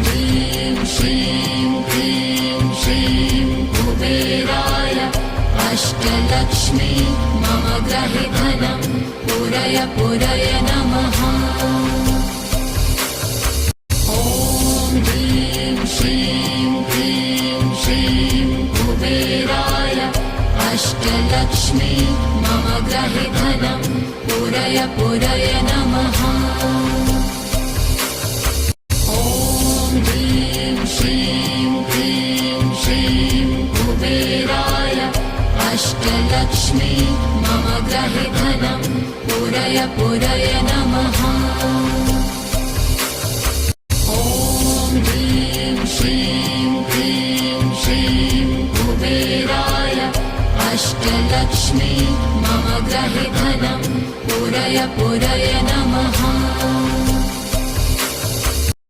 ह्रीं श्रीं क्रीं श्रीं कुबेराय अष्टलक्ष्मी मम गृहे धनं पुरय पुरय नमः। ॐ ह्रीं श्रीं क्रीं श्रीं कुबेराय अष्टलक्ष्मी मम गृहे धनं पुरय पुरय नमः। ॐ ह्रीं श्रीं क्रीं श्रीं कुबेराय अष्टलक्ष्मी मम गृहे धनं पुरय पुरय नमः। ॐ ह्रीं श्रीं क्रीं श्रीं कुबेराय अष्टलक्ष्मी मम गृहे धनं पुरय पुरय नमः।